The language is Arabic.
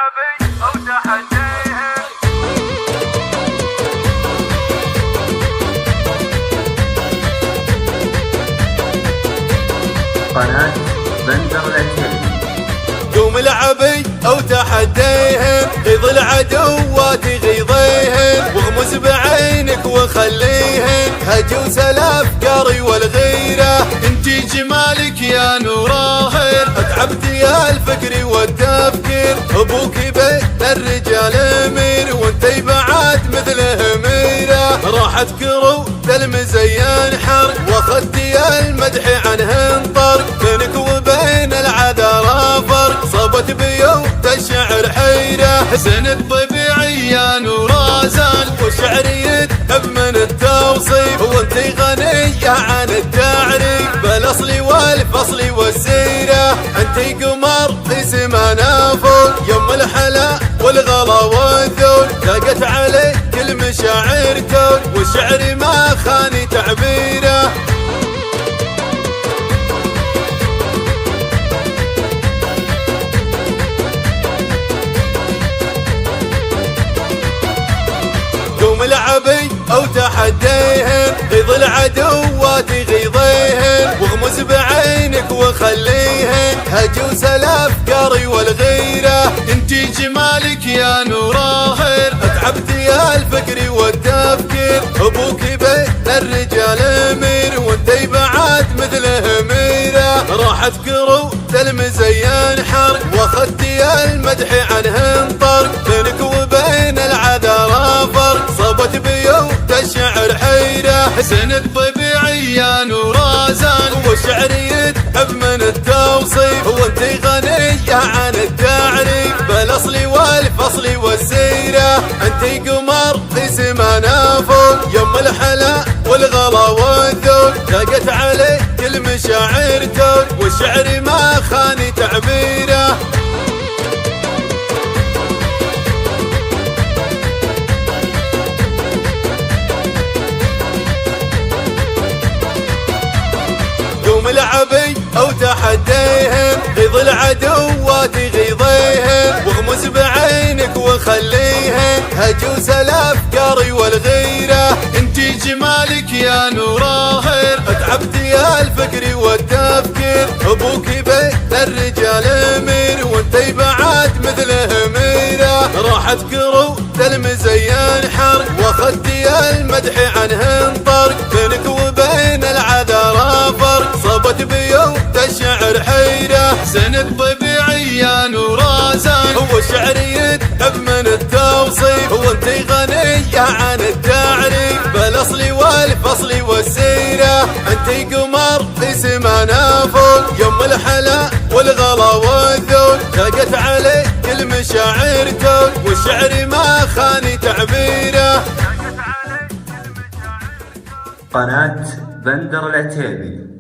العبي أو تحديهم. قناة بندر العتيبي. قوم العبي أو تحديهم، غيظ العدوات غيظيهم، واغمز بعينك وخليهم هجوس الأفكار والغيرة. انتي جمالك يا نوراهر، اتعبت يا الفكر والتفكير، ابوك بين الرجال امير، وانتي بعد مثله ميرة. راحت كروت المزين حرق، واخذتي المدح عنه انطرق، بينك وبين العذارى فرق، صابت بيوت الشعر حيرة. حسن الطبيعي يا نورازان، والشعر يذهب من التوصيف، وانتي غنية عن التعريف، بالاصل والفصل والسيرة. انتي قمر في سمانا فوق، يوم الحلا والغلا والذوق، لاقت عليك المشاعر توق، والشعر ما خاني تعبيره. قوم العبي أو تحديهم، غيظ العدوات غيظيهم، واغمز بعينك وخليهم هجوس الأفكار والغيرة. انتي جمالك يا نوراهر، اتعبت يا الفكر والتفكير، ابوك بين الرجال امير، وانتي بعد مثله ميرة. راحت كروت المزين حرق، واخذتي المدح عنه انطرق، بينك وبين العذارى فرق، صابت بيوت الشعر حيرة. حسن الطبيعي يا نورازان، والشعر يذهب من التوصيف، وانتي غنية عن التعريف، بالاصل والفصل والسيرة. انتي قمر في سمانا فوق، يوم الحلا والغلا والذوق، لاقت عليك المشاعر توق، والشعر ما خاني تعبيره. قوم العبي أو تحديهم، غيظ العدوات غيظيهم، واغمز بعينك وخليهم هجوس الأفكار والغيرة. انتي جمالك يا نوراهر، اتعبت يا الفكر والتفكير، ابوك بين الرجال امير، وانتي بعد مثله ميرة. راحت كروت المزين حرق، واخذتي المدح عنه انطرق، بينك وبين العذارى فرق، صابت بيوت الشعر حيرة. حسن الطبيعي يا نورازان، والشعر يذهب من التوصيف، وانتي غنية عن التعريف، بالاصل والفصل والسيرة. انتي قمر في سمانا فوق، يوم الحلا والغلا والذوق، لاقت عليك المشاعر توق، والشعر ما خاني تعبيره. قناة بندر العتيبي.